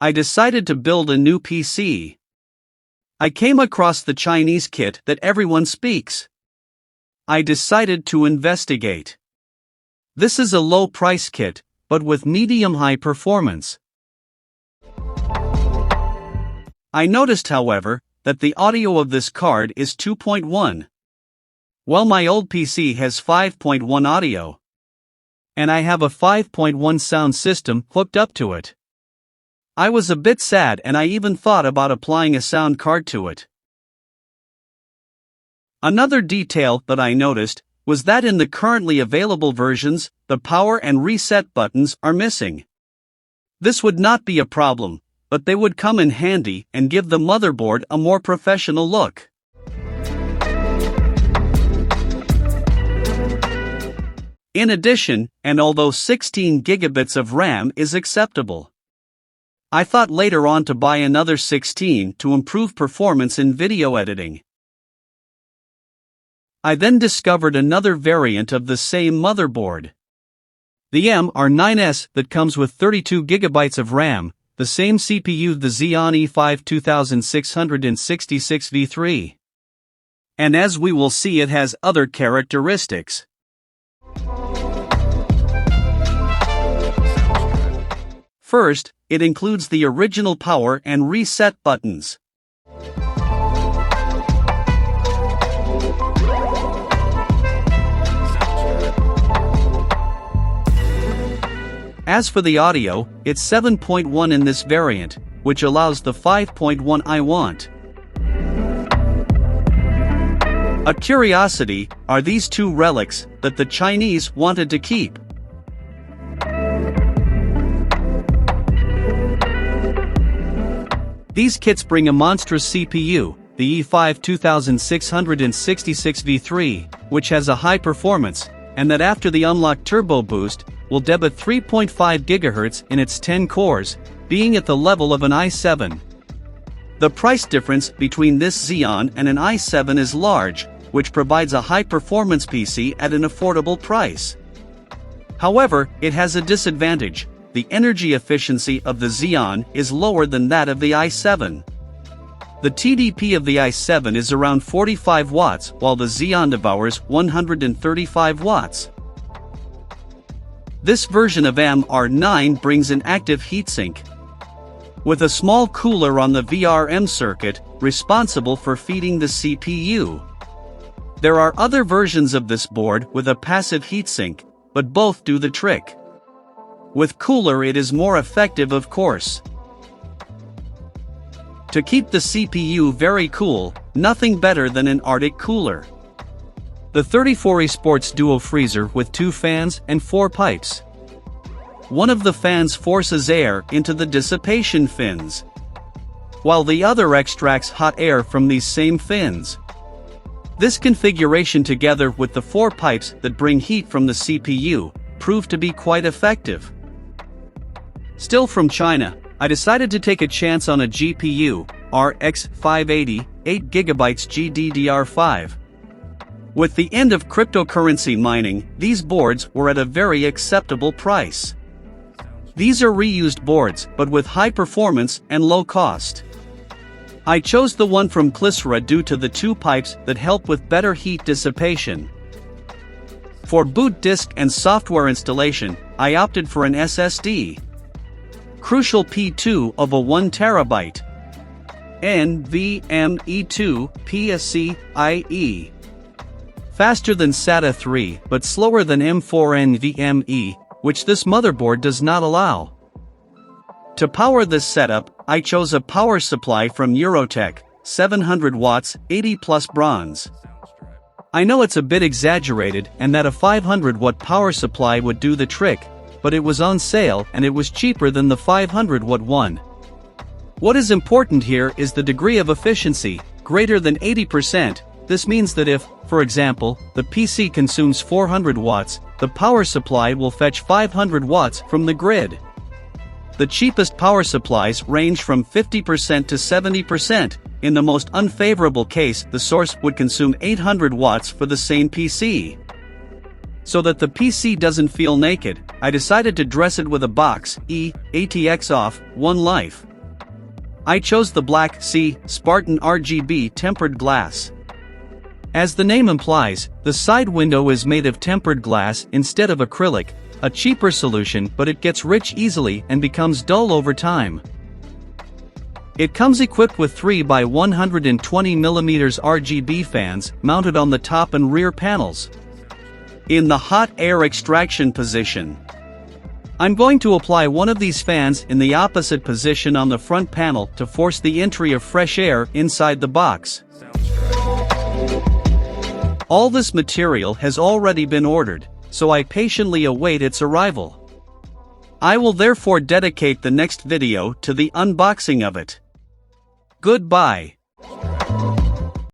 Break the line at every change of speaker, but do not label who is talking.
I decided to build a new PC. I came across the Chinese kit that everyone speaks. I decided to investigate. This is a low-price kit, but with medium-high performance. I noticed, however, that the audio of this card is 2.1. Well, my old PC has 5.1 audio. And I have a 5.1 sound system hooked up to it. I was a bit sad, and I even thought about applying a sound card to it. Another detail that I noticed was that in the currently available versions, the power and reset buttons are missing. This would not be a problem, but they would come in handy and give the motherboard a more professional look. In addition, and although 16 gigabits of RAM is acceptable, I thought later on to buy another 16 to improve performance in video editing. I then discovered another variant of the same motherboard. The MR9S that comes with 32 gigabytes of RAM, the same CPU, the Xeon E5 2666V3. And as we will see, it has other characteristics. First, it includes the original power and reset buttons. As for the audio, it's 7.1 in this variant, which allows the 5.1 I want. A curiosity are these two relics that the Chinese wanted to keep. These kits bring a monstrous CPU, the E5 2666V3, which has a high performance, and that after the unlocked turbo boost, will debut 3.5 GHz in its 10 cores, being at the level of an i7. The price difference between this Xeon and an i7 is large, which provides a high-performance PC at an affordable price. However, it has a disadvantage. The energy efficiency of the Xeon is lower than that of the i7. The TDP of the i7 is around 45 watts, while the Xeon devours 135 watts. This version of MR9 brings an active heatsink, with a small cooler on the VRM circuit, responsible for feeding the CPU. There are other versions of this board with a passive heatsink, but both do the trick. With cooler it is more effective, of course. To keep the CPU very cool, nothing better than an Arctic cooler. The 34E sports duo freezer with 2 fans and 4 pipes. One of the fans forces air into the dissipation fins, while the other extracts hot air from these same fins. This configuration, together with the 4 pipes that bring heat from the CPU, proved to be quite effective. Still from China, I decided to take a chance on a GPU, RX 580, 8GB GDDR5. With the end of cryptocurrency mining, these boards were at a very acceptable price. These are reused boards, but with high performance and low cost. I chose the one from Clicera due to the 2 pipes that help with better heat dissipation. For boot disk and software installation, I opted for an SSD. Crucial P2 of a 1TB. NVMe2 PCIe. Faster than SATA 3, but slower than M4 NVMe, which this motherboard does not allow. To power this setup, I chose a power supply from Eurotech, 700 watts, 80 plus bronze. I know it's a bit exaggerated and that a 500-watt power supply would do the trick, but it was on sale and it was cheaper than the 500-watt one. What is important here is the degree of efficiency, greater than 80%. This means that if, for example, the PC consumes 400 watts, the power supply will fetch 500 watts from the grid. The cheapest power supplies range from 50% to 70%. In the most unfavorable case, the source would consume 800 watts for the same PC. So that the PC doesn't feel naked, I decided to dress it with a box, ATX off, One Life. I chose the black, Spartan RGB tempered glass. As the name implies, the side window is made of tempered glass instead of acrylic, a cheaper solution, but it gets rich easily and becomes dull over time. It comes equipped with 3 by 120mm RGB fans mounted on the top and rear panels. In the hot air extraction position, I'm going to apply one of these fans in the opposite position on the front panel to force the entry of fresh air inside the box. All this material has already been ordered, so I patiently await its arrival. I will therefore dedicate the next video to the unboxing of it. Goodbye.